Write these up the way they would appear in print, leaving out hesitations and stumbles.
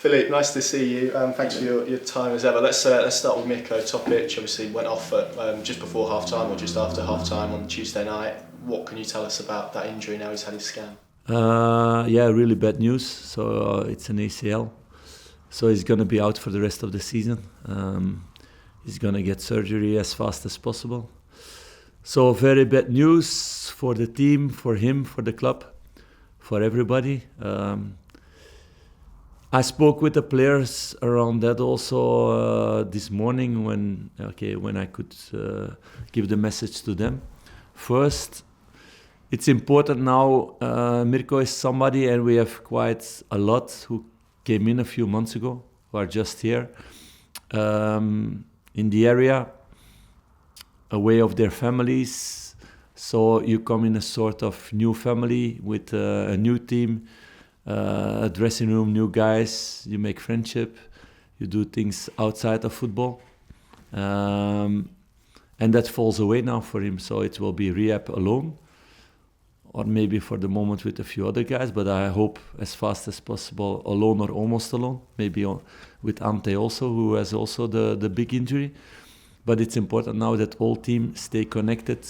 Philippe, nice to see you. Thanks for your time as ever. Let's start with Miko. Top pitch, obviously went off at just before half time or just after half time on Tuesday night. What can you tell us about that injury now he's had his scan? Yeah, really bad news. So it's an ACL. So he's going to be out for the rest of the season. He's going to get surgery as fast as possible. So very bad news for the team, for him, for the club, for everybody. I spoke with the players around that also this morning when I could give the message to them. First, it's important now. Mirko is somebody, and we have quite a lot who came in a few months ago, who are just here in the area, away of their families. So you come in a sort of new family with a new team. A dressing room, new guys, you make friendship, you do things outside of football. And that falls away now for him, so it will be rehab alone, or maybe for the moment with a few other guys, but I hope as fast as possible alone or almost alone, maybe with Ante also, who has also the big injury. But it's important now that all teams stay connected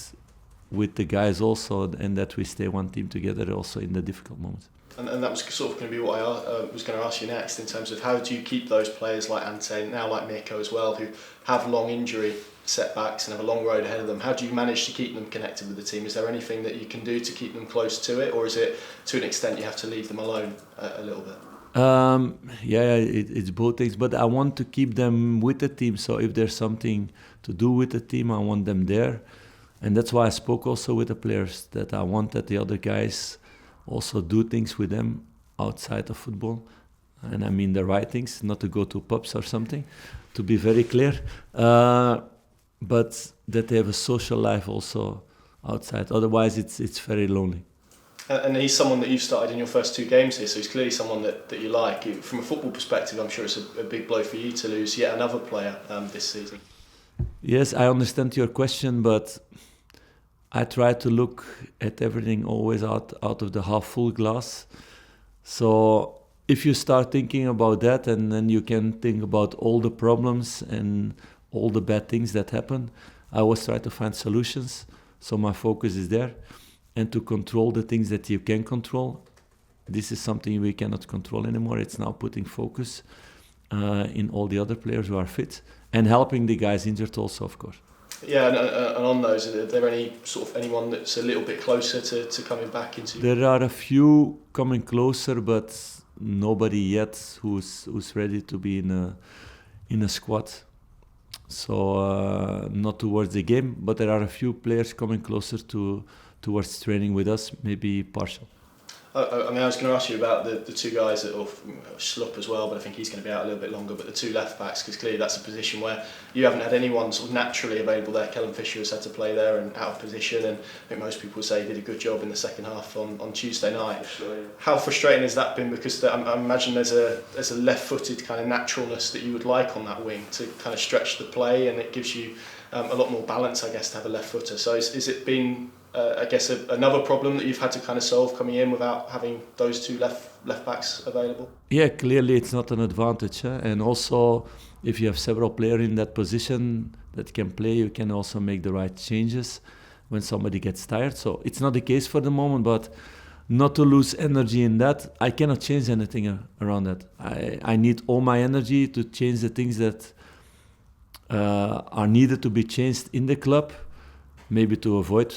with the guys also, and that we stay one team together also in the difficult moments. And that was sort of going to be what I was going to ask you next, in terms of how do you keep those players like Ante, now like Miko as well, who have long injury setbacks and have a long road ahead of them. How do you manage to keep them connected with the team? Is there anything that you can do to keep them close to it, or is it to an extent you have to leave them alone a little bit? It's both things, but I want to keep them with the team. So if there's something to do with the team, I want them there. And that's why I spoke also with the players, that I want that the other guys also do things with them outside of football, and I mean the right things, not to go to pubs or something, to be very clear, but that they have a social life also outside. Otherwise, it's very lonely. And he's someone that you've started in your first 2 games here, so he's clearly someone that you like. From a football perspective, I'm sure it's a big blow for you to lose yet another player this season. Yes, I understand your question, but I try to look at everything always out of the half full glass. So if you start thinking about that, and then you can think about all the problems and all the bad things that happen, I always try to find solutions. So my focus is there, and to control the things that you can control. This is something we cannot control anymore. It's now putting focus in all the other players who are fit, and helping the guys injured also, of course. Yeah, and on those, are there anyone that's a little bit closer to coming back into? There are a few coming closer, but nobody yet who's ready to be in a squad. So not towards the game, but there are a few players coming closer towards training with us, maybe partial. I was going to ask you about the 2 guys that are Schlupp as well, but I think he's going to be out a little bit longer. But the 2 left backs, because clearly that's a position where you haven't had anyone sort of naturally available there. Kellen Fisher has had to play there and out of position, and I think most people would say he did a good job in the second half on Tuesday night. Sure, yeah. How frustrating has that been? Because I imagine there's a left-footed kind of naturalness that you would like on that wing to kind of stretch the play, and it gives you a lot more balance, I guess, to have a left footer. So is it been another problem that you've had to kind of solve coming in without having those 2 left backs available? Yeah, clearly it's not an advantage. And also, if you have several players in that position that can play, you can also make the right changes when somebody gets tired. So it's not the case for the moment, but not to lose energy in that. I cannot change anything around that. I need all my energy to change the things that are needed to be changed in the club, maybe to avoid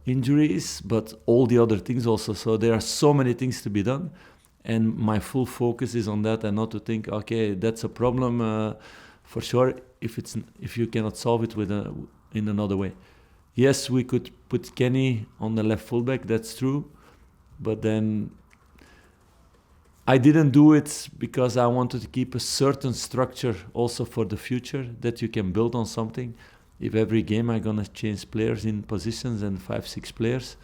injuries, but all the other things also. So there are so many things to be done, and my full focus is on that, and not to think, okay, that's a problem for sure if you cannot solve it in another way. Yes, we could put Kenny on the left fullback, that's true, but then I didn't do it because I wanted to keep a certain structure also for the future, that you can build on something. If every game I'm going to change players in positions and 5-6 players,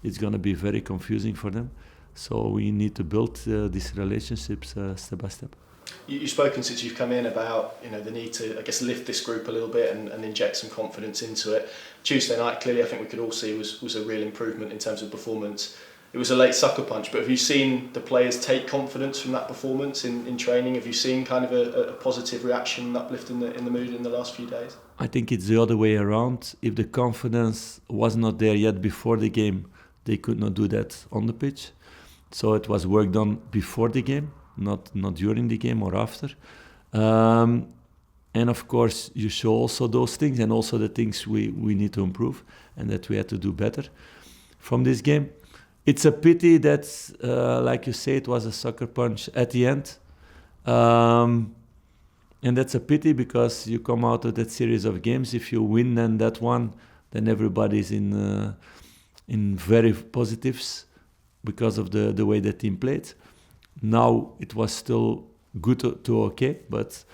it's going to be very confusing for them. So we need to build these relationships step by step. You've spoken since you've come in about the need to, I guess, lift this group a little bit and inject some confidence into it. Tuesday night, clearly, I think we could all see was a real improvement in terms of performance. it was a late sucker punch, but have you seen the players take confidence from that performance in training? Have you seen kind of a positive reaction, an uplift in the mood in the last few days? I think it's the other way around. If the confidence was not there yet before the game, they could not do that on the pitch. So it was work done before the game, not during the game or after. And of course, you show also those things and also the things we need to improve and that we had to do better from this game. It's a pity that, like you say, it was a sucker punch at the end. And that's a pity because you come out of that series of games. If you win then that one, then everybody's in very positives because of the way the team played. Now it was still good to okay, but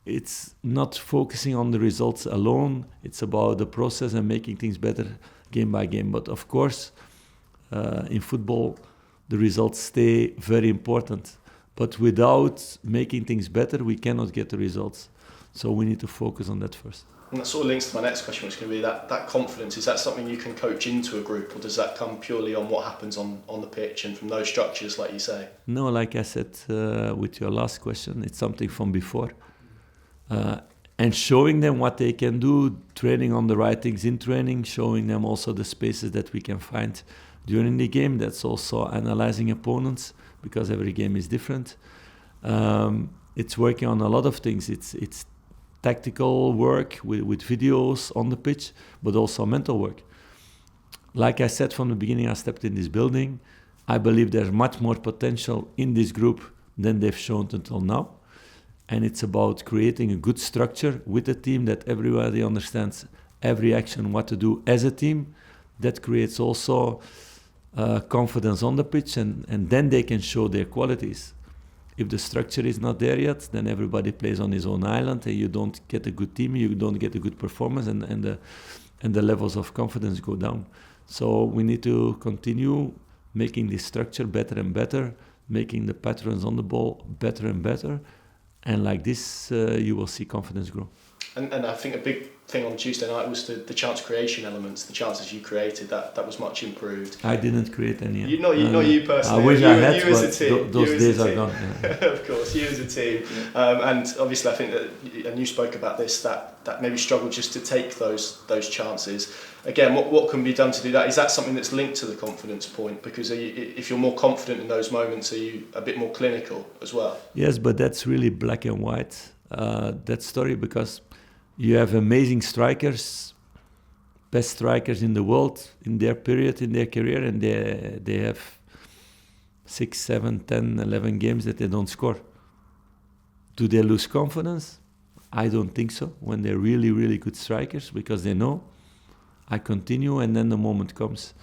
it's not focusing on the results alone. It's about the process and making things better game by game. But of course, in football, the results stay very important. But without making things better, we cannot get the results. So we need to focus on that first. And that sort of links to my next question, which is going to be that confidence. Is that something you can coach into a group, or does that come purely on what happens on the pitch and from those structures, like you say? No, like I said with your last question, it's something from before. And showing them what they can do, training on the right things in training, showing them also the spaces that we can find during the game. That's also analyzing opponents, because every game is different. It's working on a lot of things. It's tactical work with videos on the pitch, but also mental work. Like I said from the beginning, I stepped in this building. I believe there's much more potential in this group than they've shown until now. And it's about creating a good structure with the team that everybody understands every action, what to do as a team. That creates also confidence on the pitch, and then they can show their qualities. If the structure is not there yet, then everybody plays on his own island, and you don't get a good team, you don't get a good performance, and the levels of confidence go down. So we need to continue making this structure better and better, making the patterns on the ball better and better, and like this, you will see confidence grow. And I think a big thing on Tuesday night was the chance creation elements, the chances you created. That was much improved. I didn't create any. Not you personally. I wish I had, you as a team. but those days are gone. Yeah. Of course, you as a team, and obviously I think that, and you spoke about this, that maybe struggle just to take those chances. Again, what can be done to do that? Is that something that's linked to the confidence point? Because if you're more confident in those moments, are you a bit more clinical as well? Yes, but that's really black and white, that story, because you have amazing strikers, best strikers in the world in their period, in their career, and they have 6, 7, 10, 11 games that they don't score. Do they lose confidence? I don't think so, when they're really, really good strikers, because they know, I continue, and then the moment comes.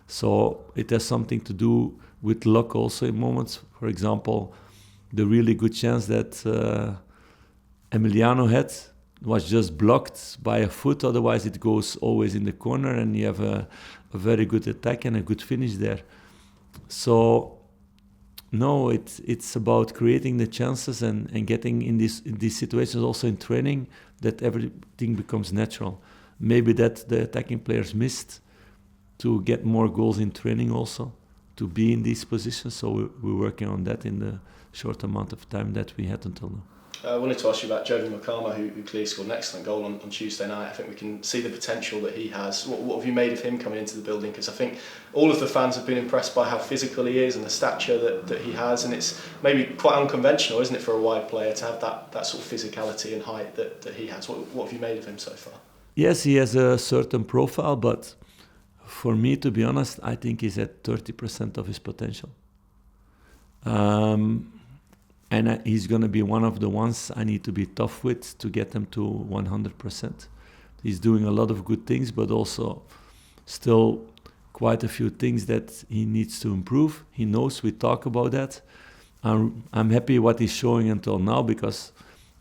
So it has something to do with luck also in moments. For example, the really good chance that Emiliano had was just blocked by a foot, otherwise it goes always in the corner, and you have a very good attack and a good finish there. So no, it's about creating the chances and getting in these situations also in training, that everything becomes natural. Maybe that the attacking players missed, to get more goals in training also, to be in these positions. So we're working on that in the short amount of time that we had until now. I wanted to ask you about Joan McCarma, who clearly scored an excellent goal on Tuesday night. I think we can see the potential that he has. What have you made of him coming into the building? Because I think all of the fans have been impressed by how physical he is and the stature that he has, and it's maybe quite unconventional, isn't it, for a wide player to have that sort of physicality and height that he has. What have you made of him so far? Yes, he has a certain profile, but for me, to be honest, I think he's at 30% of his potential. And he's going to be one of the ones I need to be tough with to get him to 100%. He's doing a lot of good things, but also still quite a few things that he needs to improve. He knows, we talk about that. I'm happy what he's showing until now, because,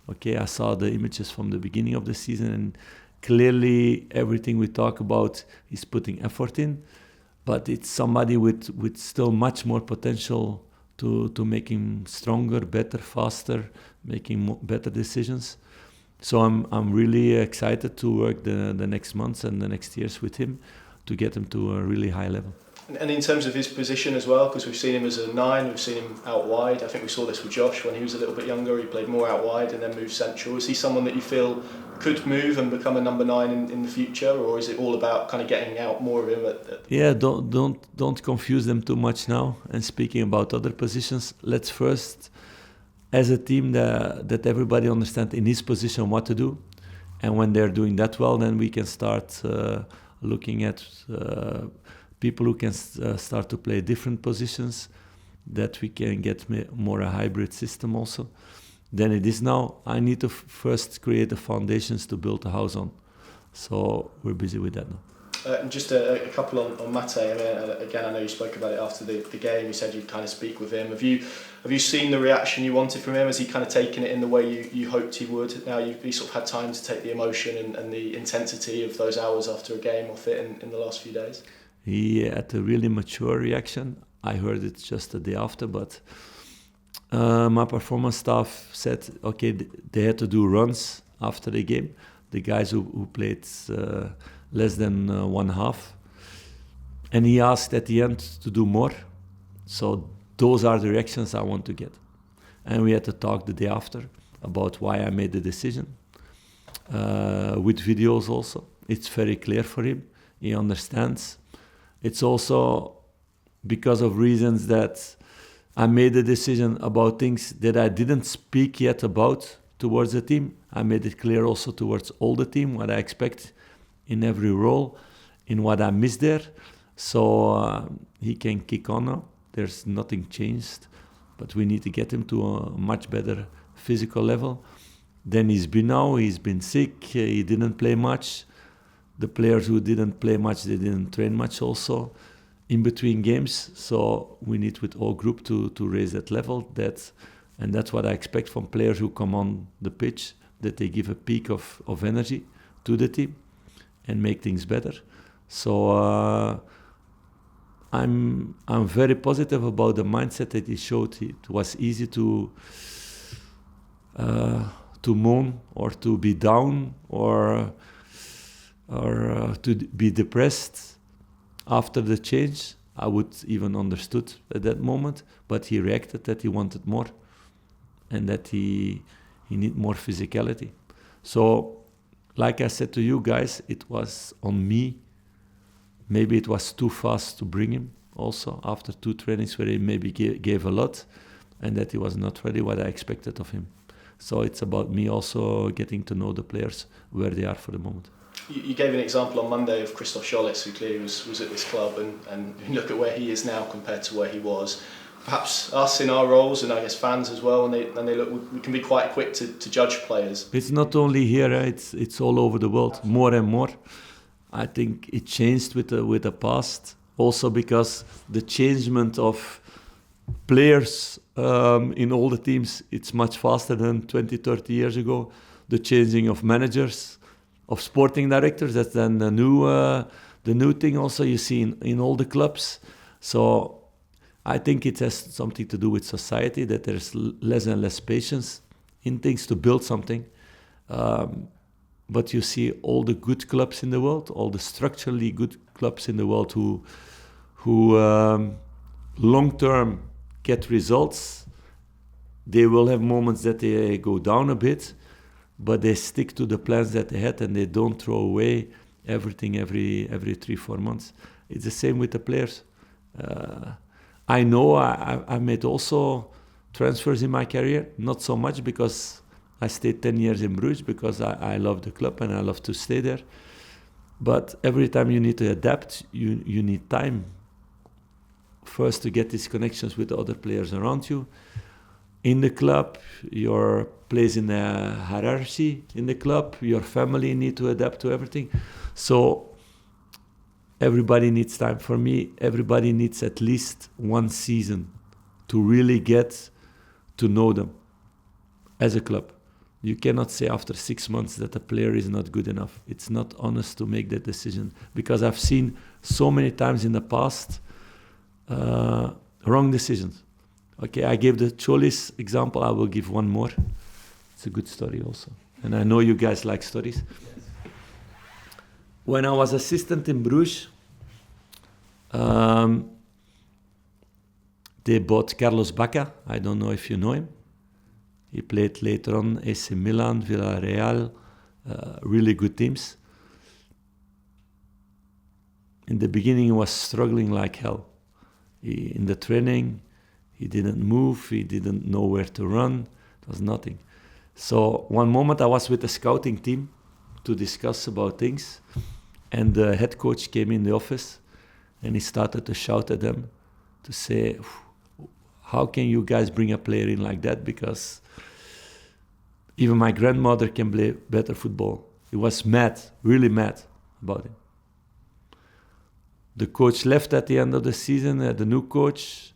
I saw the images from the beginning of the season, and clearly everything we talk about, he's putting effort in, but it's somebody with still much more potential to make him stronger, better, faster, making better decisions. So I'm really excited to work the next months and the next years with him to get him to a really high level. And in terms of his position as well, because we've seen him as a 9, we've seen him out wide. I think we saw this with Josh when he was a little bit younger. He played more out wide and then moved central. Is he someone that you feel could move and become a number 9 in the future, or is it all about kind of getting out more of him? Yeah, don't confuse them too much now. And speaking about other positions, let's first, as a team, that everybody understands in his position what to do. And when they're doing that well, then we can start looking at people who can start to play different positions, that we can get more a hybrid system also than it is now. I need to first create the foundations to build a house on. So we're busy with that now. And just a couple on Mate. I mean, again, I know you spoke about it after the game. You said you'd kind of speak with him. Have you seen the reaction you wanted from him? Has he kind of taken it in the way you hoped he would? Now you sort of had time to take the emotion and the intensity of those hours after a game off it in the last few days? He had a really mature reaction. I heard it just the day after, but my performance staff said, okay, they had to do runs after the game. The guys who played less than one half. And he asked at the end to do more. So those are the reactions I want to get. And we had to talk the day after about why I made the decision. With videos also. It's very clear for him. He understands. It's also because of reasons that I made a decision about things that I didn't speak yet about towards the team. I made it clear also towards all the team what I expect in every role, in what I missed there. So he can kick on now. There's nothing changed, but we need to get him to a much better physical level than he's been now. He's been sick. He didn't play much. The players who didn't play much, they didn't train much also in between games. So we need with all group to raise that level. And that's what I expect from players who come on the pitch, that they give a peak of energy to the team and make things better. So I'm very positive about the mindset that he showed. It was easy to moan or to be down or to be depressed after the change. I would even understood at that moment, but he reacted that he wanted more and that he need more physicality. So, like I said to you guys, it was on me. Maybe it was too fast to bring him also after 2 trainings where he maybe gave a lot and that he was not ready what I expected of him. So it's about me also getting to know the players where they are for the moment. You gave an example on Monday of Christoph Schollis, who clearly was at this club, and look at where he is now compared to where he was. Perhaps us in our roles, and I guess fans as well, and they look, we can be quite quick to judge players. It's not only here; it's all over the world, more and more. I think it changed with the past, also because the changement of players in all the teams, it's much faster than 20, 30 years ago. The changing of managers, of sporting directors, that's then the new thing also you see in all the clubs. So I think it has something to do with society, that there's less and less patience in things to build something. But you see all the good clubs in the world, all the structurally good clubs in the world who long-term get results. They will have moments that they go down a bit, but they stick to the plans that they had and they don't throw away everything every 3-4 months. It's the same with the players. I know I made also transfers in my career, not so much because I stayed 10 years in Bruges because I love the club and I love to stay there. But every time you need to adapt, you need time. First to get these connections with the other players around you. In the club, your place in the hierarchy in the club, your family need to adapt to everything. So everybody needs time. For me, everybody needs at least 1 season to really get to know them as a club. You cannot say after 6 months that a player is not good enough. It's not honest to make that decision, because I've seen so many times in the past wrong decisions. Okay, I gave the Cholis example. I will give one more. It's a good story also. And I know you guys like stories. When I was assistant in Bruges, They bought Carlos Bacca. I don't know if you know him. He played later on AC Milan, Villarreal, really good teams. In the beginning, he was struggling like hell. In the training, he didn't move, he didn't know where to run, it was nothing. So one moment I was with the scouting team to discuss about things, and the head coach came in the office and he started to shout at them to say, how can you guys bring a player in like that? Because even my grandmother can play better football. He was mad, really mad about it. The coach left at the end of the season, the new coach,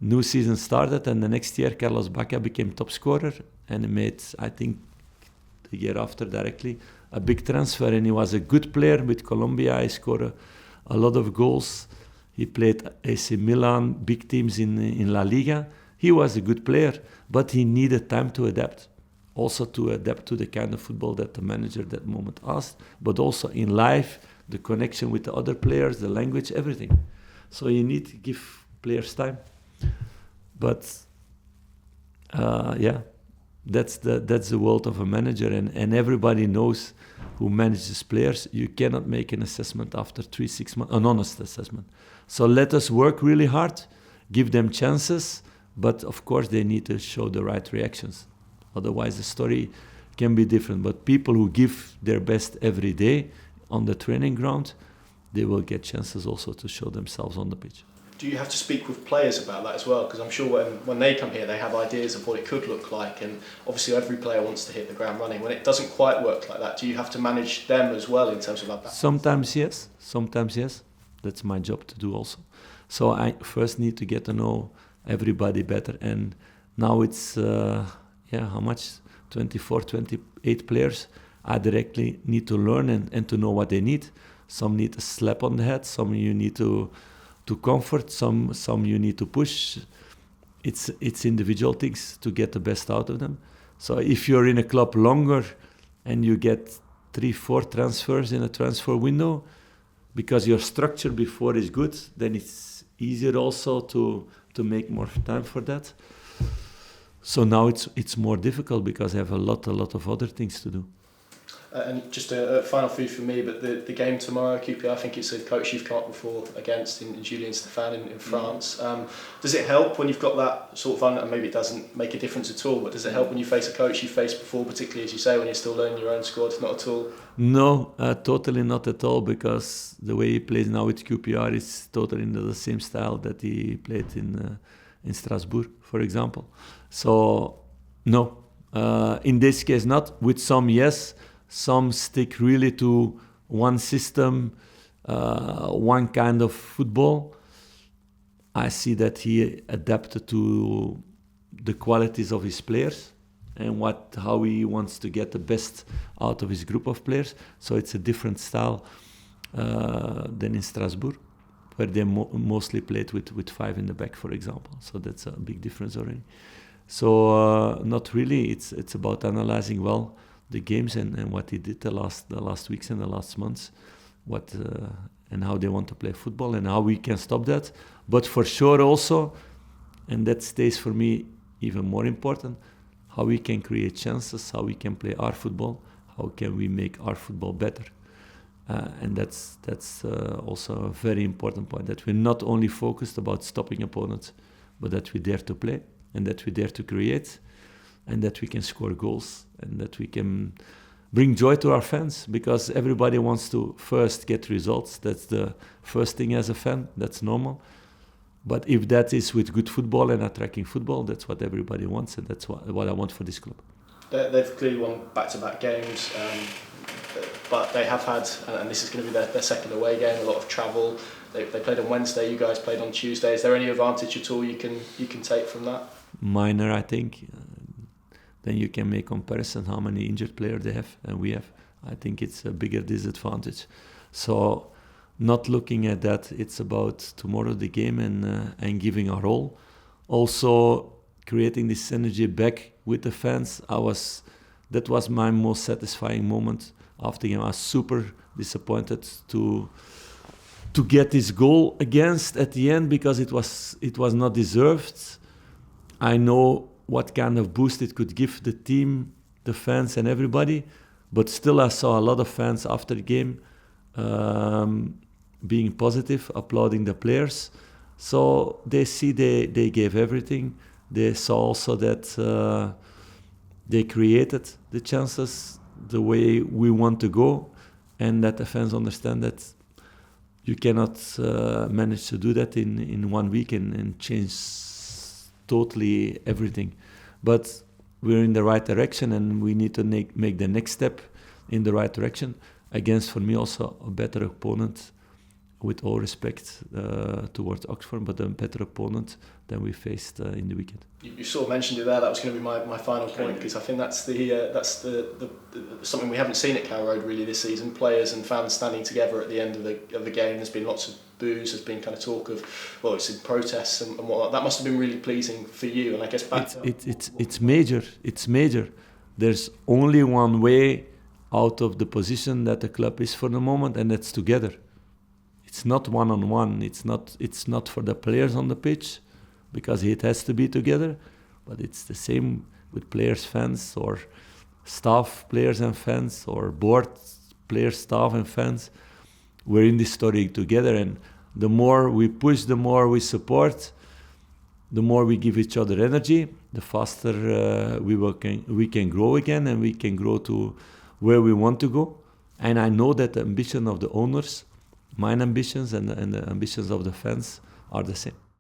new season started, and the next year Carlos Bacca became top scorer and he made, I think, the year after directly, a big transfer, and he was a good player with Colombia. He scored a lot of goals. He played AC Milan, big teams in La Liga. He was a good player, but he needed time to adapt. Also to adapt to the kind of football that the manager at that moment asked, but also in life, the connection with the other players, the language, everything. So you need to give players time. But that's the world of a manager, and everybody knows who manages players. You cannot make an assessment after 3-6 months, an honest assessment. So let us work really hard, give them chances, but of course they need to show the right reactions. Otherwise the story can be different. But people who give their best every day on the training ground, they will get chances also to show themselves on the pitch. Do you have to speak with players about that as well? Because I'm sure when they come here, they have ideas of what it could look like, and obviously every player wants to hit the ground running. When it doesn't quite work like that, do you have to manage them as well in terms of that? Sometimes yes. That's my job to do also. So I first need to get to know everybody better, and now it's, how much? 24, 28 players. I directly need to learn and to know what they need. Some need a slap on the head, some you need to comfort, some you need to push. It's individual things to get the best out of them. So if you're in a club longer and you get 3-4 transfers in a transfer window, because your structure before is good, then it's easier also to make more time for that. So now it's more difficult because I have a lot of other things to do. And just a final few for me, but the game tomorrow, QPR, I think it's a coach you've come up before against in Julien Stéphan in France. Does it help when you've got that sort of, and maybe it doesn't make a difference at all, but does it help when you face a coach you've faced before, particularly as you say, when you're still learning your own squad? Not at all? No, totally not at all, because the way he plays now with QPR is totally in the same style that he played in Strasbourg, for example. So, no. In this case, not. With some, yes. Some stick really to one system, one kind of football. I see that he adapted to the qualities of his players and how he wants to get the best out of his group of players. So it's a different style than in Strasbourg, where they mostly played with 5 in the back, for example. So that's a big difference already. So not really. It's about analyzing well the games and what he did the last weeks and the last months, and how they want to play football and how we can stop that. But for sure also, and that stays for me even more important, how we can create chances, how we can play our football, how can we make our football better. And that's also a very important point, that we're not only focused about stopping opponents, but that we dare to play and that we dare to create, and that we can score goals and that we can bring joy to our fans, because everybody wants to first get results. That's the first thing as a fan. That's normal. But if that is with good football and attracting football, that's what everybody wants, and that's what I want for this club. They've clearly won back-to-back games, but they have had, and this is going to be their second away game, a lot of travel. They played on Wednesday, you guys played on Tuesday. Is there any advantage at all you can take from that? Minor, I think. Then you can make comparison how many injured players they have and we have. I think it's a bigger disadvantage. So not looking at that, it's about tomorrow the game and giving our all. Also creating this energy back with the fans. That was my most satisfying moment after the game. I was super disappointed to to get this goal against at the end, because it was not deserved. I know what kind of boost it could give the team, the fans and everybody, but still I saw a lot of fans after the game being positive, applauding the players. So they see they gave everything. They saw also that they created the chances the way we want to go, and that the fans understand that you cannot manage to do that in 1 week and change totally everything. But we're in the right direction, and we need to make the next step in the right direction against, for me, also a better opponent, with all respect towards Oxford, but a better opponent than we faced in the weekend. You sort of mentioned it there. That was going to be my final point, because I think that's the something we haven't seen at Carrow Road really this season. Players and fans standing together at the end of the game. There's been lots of boos. There's been kind of talk of, well, it's in protests and whatnot. That must have been really pleasing for you. And I guess it's major. It's major. There's only one way out of the position that the club is for the moment, and that's together. It's not one-on-one. It's not for the players on the pitch, because it has to be together. But it's the same with players, fans, or staff, players and fans, or board, players, staff and fans. We're in this story together, and the more we push, the more we support, the more we give each other energy, the faster we can grow again, and we can grow to where we want to go. And I know that the ambition of the owners, my ambitions and the ambitions of the fans are the same.